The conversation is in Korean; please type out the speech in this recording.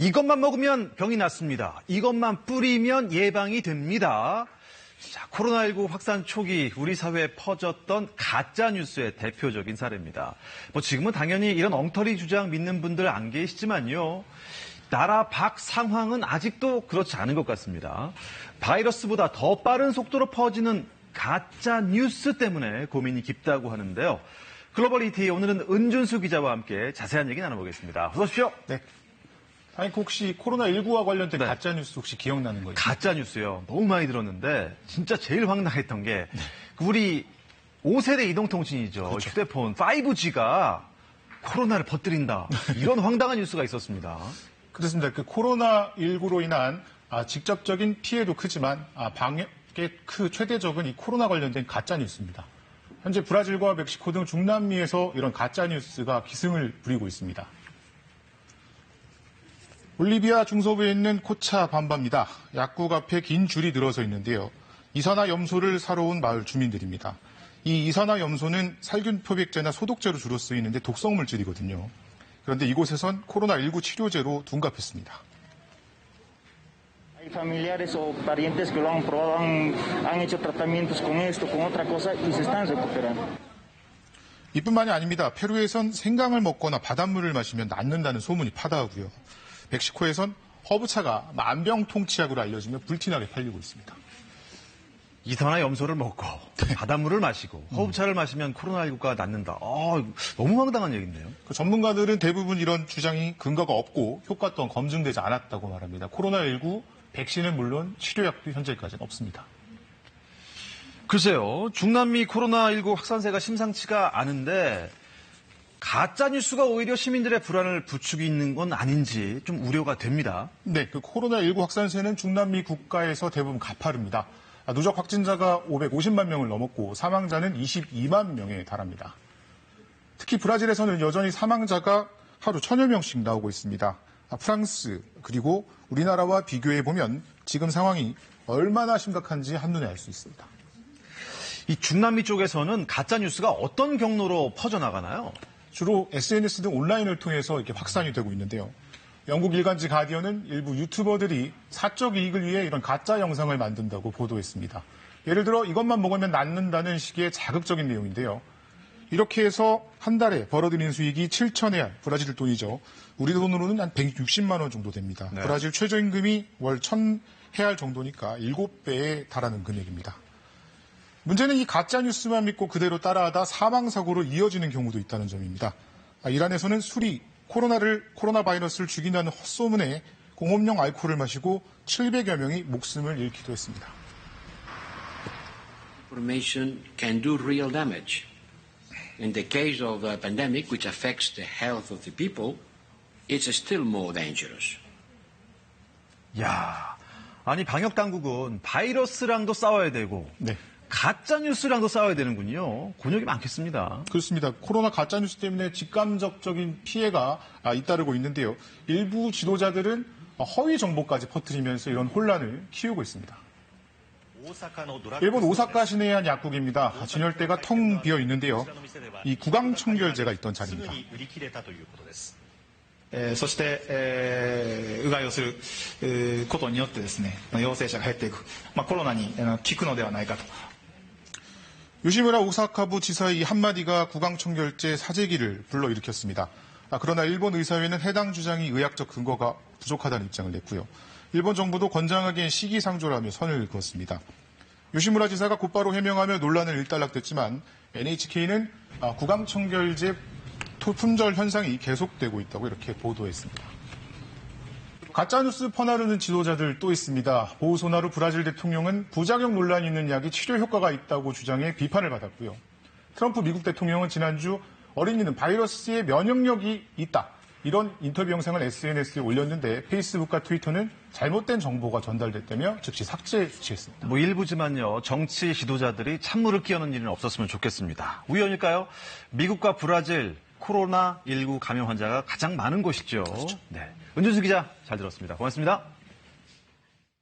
이것만 먹으면 병이 낫습니다. 이것만 뿌리면 예방이 됩니다. 자, 코로나19 확산 초기 우리 사회에 퍼졌던 가짜뉴스의 대표적인 사례입니다. 지금은 당연히 이런 엉터리 주장 믿는 분들 안 계시지만요. 나라 밖 상황은 아직도 그렇지 않은 것 같습니다. 바이러스보다 더 빠른 속도로 퍼지는 가짜뉴스 때문에 고민이 깊다고 하는데요. 글로벌 ET 오늘은 은준수 기자와 함께 자세한 얘기 나눠보겠습니다. 어서 오십시오. 네. 아니, 혹시 코로나19와 관련된 가짜뉴스 혹시 기억나는 거 있나요? 가짜뉴스요. 너무 많이 들었는데 진짜 제일 황당했던 게 우리 5세대 이동통신이죠. 그렇죠. 휴대폰 5G가 코로나를 퍼뜨린다. 이런 황당한 뉴스가 있었습니다. 그렇습니다. 그 코로나19로 인한 직접적인 피해도 크지만 방역의 최대적은 이 코로나 관련된 가짜뉴스입니다. 현재 브라질과 멕시코 등 중남미에서 이런 가짜뉴스가 기승을 부리고 있습니다. 볼리비아 중서부에 있는 코차밤바입니다. 약국 앞에 긴 줄이 늘어서 있는데요. 이산화염소를 사러 온 마을 주민들입니다. 이 이산화염소는 살균 표백제나 소독제로 주로 쓰이는데 독성 물질이거든요. 그런데 이곳에선 코로나19 치료제로 둔갑했습니다. Hay familiares o parientes que lo han probado, han hecho tratamientos con esto, con otra cosa y se están recuperando. 이뿐만이 아닙니다. 페루에선 생강을 먹거나 바닷물을 마시면 낫는다는 소문이 파다하고요. 멕시코에선 허브차가 만병통치약으로 알려지며 불티나게 팔리고 있습니다. 이산화염소를 먹고 바닷물을 마시고 허브차를 마시면 코로나19가 낫는다. 너무 황당한 얘기인데요. 전문가들은 대부분 이런 주장이 근거가 없고 효과 또한 검증되지 않았다고 말합니다. 코로나19 백신은 물론 치료약도 현재까지는 없습니다. 글쎄요. 중남미 코로나19 확산세가 심상치가 않은데 가짜뉴스가 오히려 시민들의 불안을 부추기는 건 아닌지 좀 우려가 됩니다. 네, 그 코로나19 확산세는 중남미 국가에서 대부분 가파릅니다. 누적 확진자가 550만 명을 넘었고 사망자는 22만 명에 달합니다. 특히 브라질에서는 여전히 사망자가 하루 1000여 명씩 나오고 있습니다. 프랑스 그리고 우리나라와 비교해보면 지금 상황이 얼마나 심각한지 한눈에 알 수 있습니다. 이 중남미 쪽에서는 가짜뉴스가 어떤 경로로 퍼져나가나요? 주로 SNS 등 온라인을 통해서 이렇게 확산이 되고 있는데요. 영국 일간지 가디언은 일부 유튜버들이 사적 이익을 위해 이런 가짜 영상을 만든다고 보도했습니다. 예를 들어 이것만 먹으면 낫는다는 식의 자극적인 내용인데요. 이렇게 해서 한 달에 벌어들이는 수익이 7,000레알, 브라질 돈이죠. 우리 돈으로는 한 160만 원 정도 됩니다. 네. 브라질 최저임금이 월 1,000레알 정도니까 7배에 달하는 금액입니다. 문제는 이 가짜뉴스만 믿고 그대로 따라하다 사망사고로 이어지는 경우도 있다는 점입니다. 이란에서는 술이 코로나 바이러스를 죽인다는 헛소문에 공업용 알코올을 마시고 700여 명이 목숨을 잃기도 했습니다. Information can do real damage. In the case of a pandemic which affects the health of the people, it's still more dangerous. 야, 아니 방역 당국은 바이러스랑도 싸워야 되고 네. 가짜뉴스랑도 싸워야 되는군요. 곤욕이 많겠습니다. 그렇습니다. 코로나 가짜뉴스 때문에 직감적적인 피해가 잇따르고 있는데요. 일부 지도자들은 허위 정보까지 퍼뜨리면서 이런 혼란을 키우고 있습니다. 일본 오사카 시내의 한 약국입니다. 진열대가 텅 비어 있는데요. 이 구강청결제가 있던 자리입니다. そして、うがいをすることによってですね、陽性者が減っていく、コロナに効くのではないかと。 요시무라 오사카부 지사의 한마디가 구강청결제 사재기를 불러일으켰습니다. 그러나 일본 의사회는 해당 주장이 의학적 근거가 부족하다는 입장을 냈고요. 일본 정부도 권장하기엔 시기상조라며 선을 그었습니다. 요시무라 지사가 곧바로 해명하며 논란을 일단락됐지만 NHK는 구강청결제 품절 현상이 계속되고 있다고 이렇게 보도했습니다. 가짜뉴스 퍼나르는 지도자들 또 있습니다. 보우소나루 브라질 대통령은 부작용 논란이 있는 약이 치료 효과가 있다고 주장해 비판을 받았고요. 트럼프 미국 대통령은 지난주 어린이는 바이러스에 면역력이 있다. 이런 인터뷰 영상을 SNS에 올렸는데 페이스북과 트위터는 잘못된 정보가 전달됐다며 즉시 삭제 조치했습니다. 일부지만요. 정치 지도자들이 찬물을 끼얹는 일은 없었으면 좋겠습니다. 우연일까요? 미국과 브라질 코로나19 감염 환자가 가장 많은 곳이죠. 그렇죠. 네. 은준수 기자 잘 들었습니다. 고맙습니다.